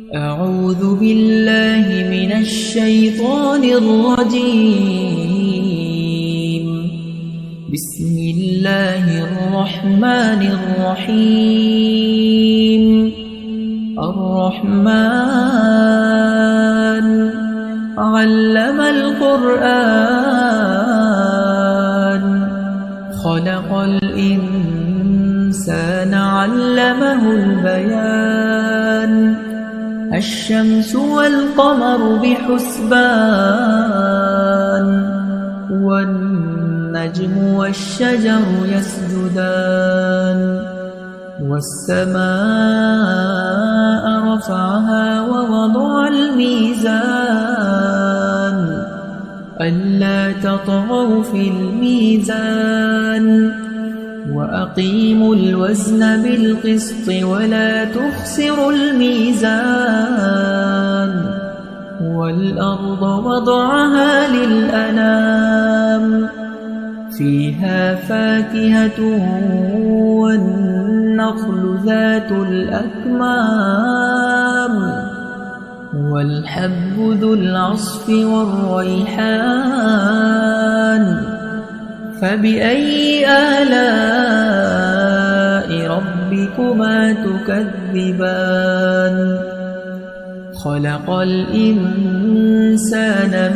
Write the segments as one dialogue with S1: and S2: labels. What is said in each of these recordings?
S1: أعوذ بالله من الشيطان الرجيم. بسم الله الرحمن الرحيم. الرحمن علم القرآن خلق الإنسان علمه البيان الشمس والقمر بحسبان والنجم والشجر يسجدان والسماء رفعها ووضع الميزان ألا تطغوا في الميزان وأقيموا الوزن بالقسط ولا تخسروا الميزان والأرض وضعها للأنام فيها فاكهة والنخل ذات الأكمام والحب ذو العصف والريحان فبأي آلاء ربكما تكذبان خلق الإنسان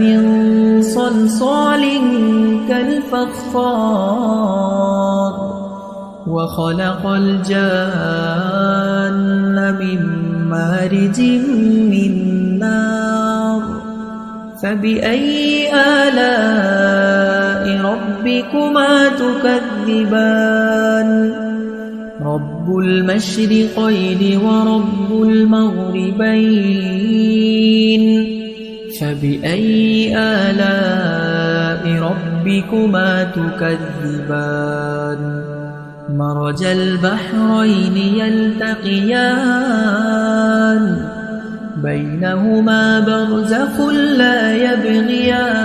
S1: من صلصال كالفخار وخلق الجان من مارج من نار فبأي آلاء ربكما تكذبان رب المشرقين ورب المغربين فبأي آلاء ربكما تكذبان مرج البحرين يلتقيان بينهما برزخ لا يبغيان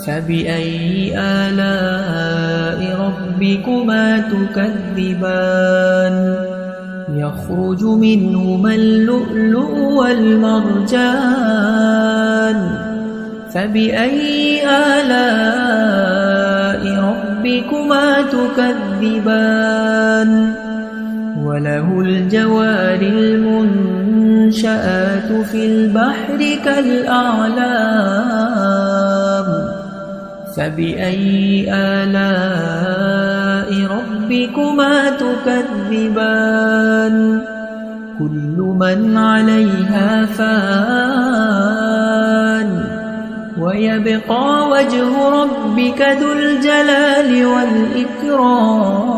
S1: فبأي آلاء ربكما تكذبان يخرج منهما اللؤلؤ والمرجان فبأي آلاء ربكما تكذبان وله الجوار المنشآت في البحر كالأعلام فبأي آلاء ربكما تكذبان كل من عليها فان ويبقى وجه ربك ذو الجلال والإكرام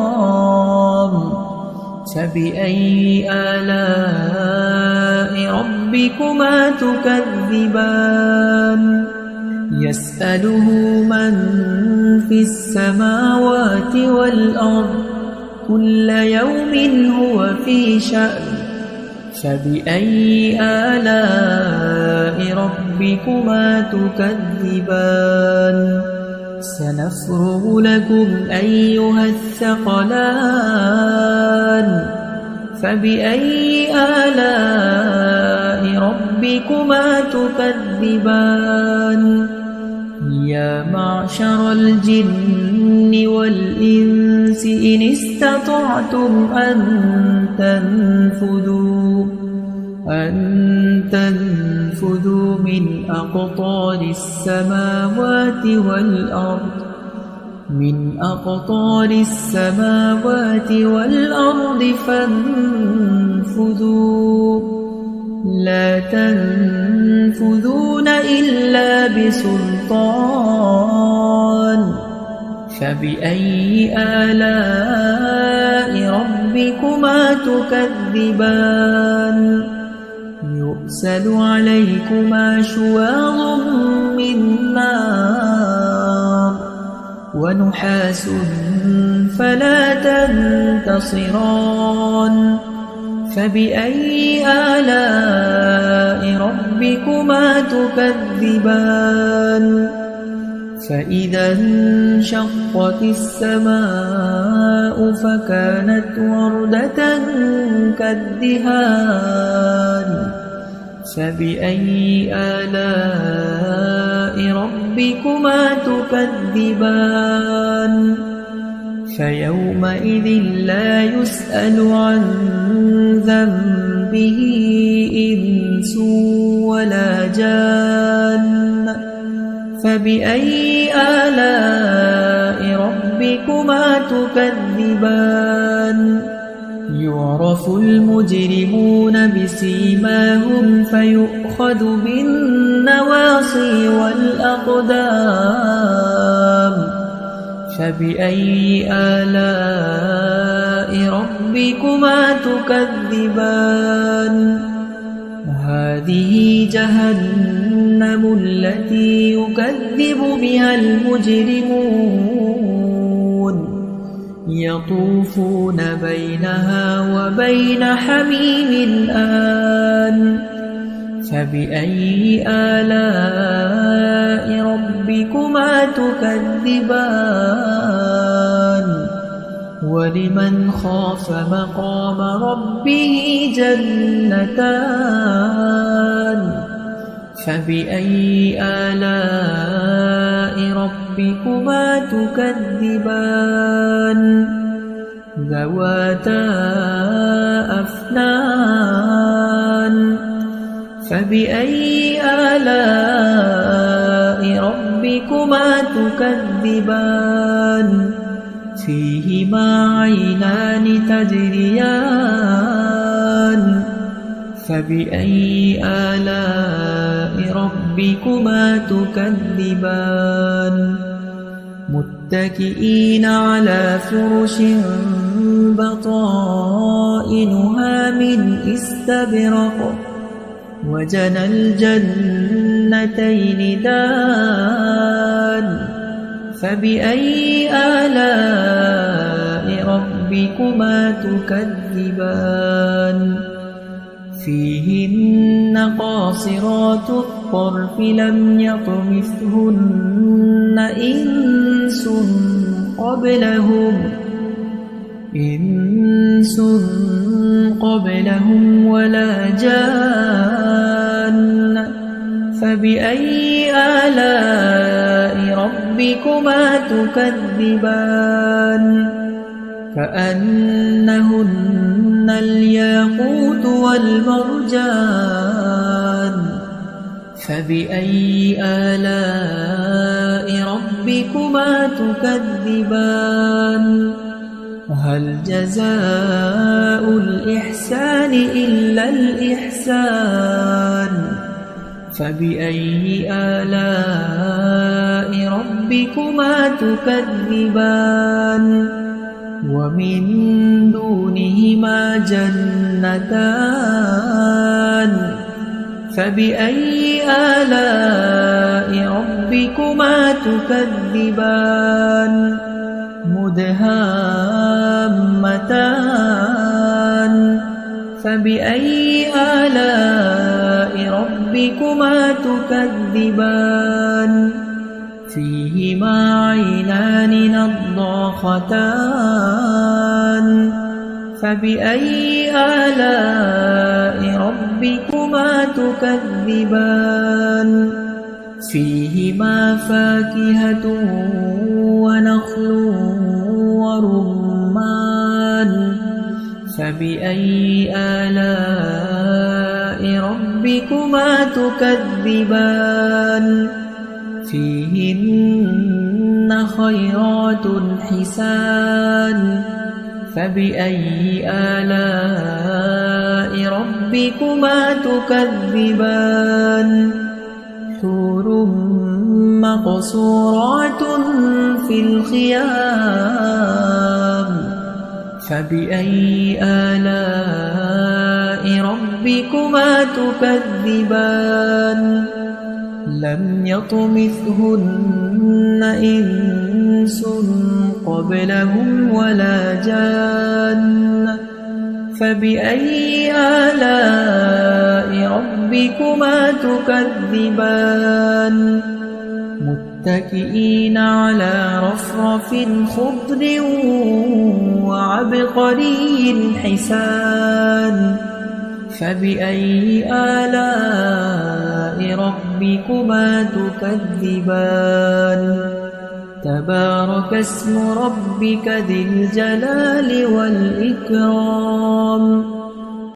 S1: فبأي آلاء ربكما تكذبان يسأله من في السماوات والأرض كل يوم هو في شأن فبأي آلاء ربكما تكذبان سنفرغ لكم أيها الثقلان فبأي آلاء ربكما تكذبان يا معشر الجن والإنس إن استطعتم أن تنفذوا من أقطار السماوات والأرض فانفذوا لا تنفذون إلا بسلطان فبأي آلاء ربكما تكذبان يرسل عليكما شواظ من نار ونحاس فلا تنتصران فبأي آلاء ربكما تكذبان فإذا انشقت السماء فكانت وردة كالدهان فبأي آلاء ربكما تكذبان فيومئذ لا يسأل عن ذنبه إنس ولا جان فبأي آلاء ربكما تكذبان يعرف المجرمون بسيماهم فيؤخذ بالنواصي والأقدام فبأي آلاء ربكما تكذبان هذه جهنم التي يكذب بها المجرمون يطوفون بينها وبين حميم آن فبأي آلاء ربكما تكذبان ولمن خاف مقام ربه جنتان فبأي آلاء ربكما تكذبان ذواتا أفنان فبأي آلاء ربكما تكذبان فيهما عينان تجريان فبأي آلاء ربكما تكذبان متكئين على فرش بطائنها من استبرق وجنى الجنتين دان فبأي آلاء ربكما تكذبان فيهن قاصرات الطرف لم يطمثهن إنس قبلهم ولا جان فبأي آلاء ربكما تكذبان كأنهن الياقوت والمرجان فبأي آلاء ربكما تكذبان هل جزاء الإحسان إلا الإحسان فبأي آلاء ربكما تكذبان ومن دونهما جنتان فبأي آلاء ربكما تكذبان مدهامتان فبأي آلاء ربكما تكذبان فيهما عينان نضاختان فبأي آلاء ربكما تكذبان فيهما فاكهة ونخل ورمان فبأي آلاء ربكما تكذبان فيهن خيرات حسان فبأي آلاء ربكما تكذبان حور مقصورات في الخيام فبأي آلاء ربكما تكذبان لم يطمثهن إنس قبلهم ولا جان فبأي آلاء ربكما تكذبان متكئين على رفرف خضر وعبقري حسان فبأي آلاء ربكما تكذبان تبارك اسم ربك ذي الجلال والإكرام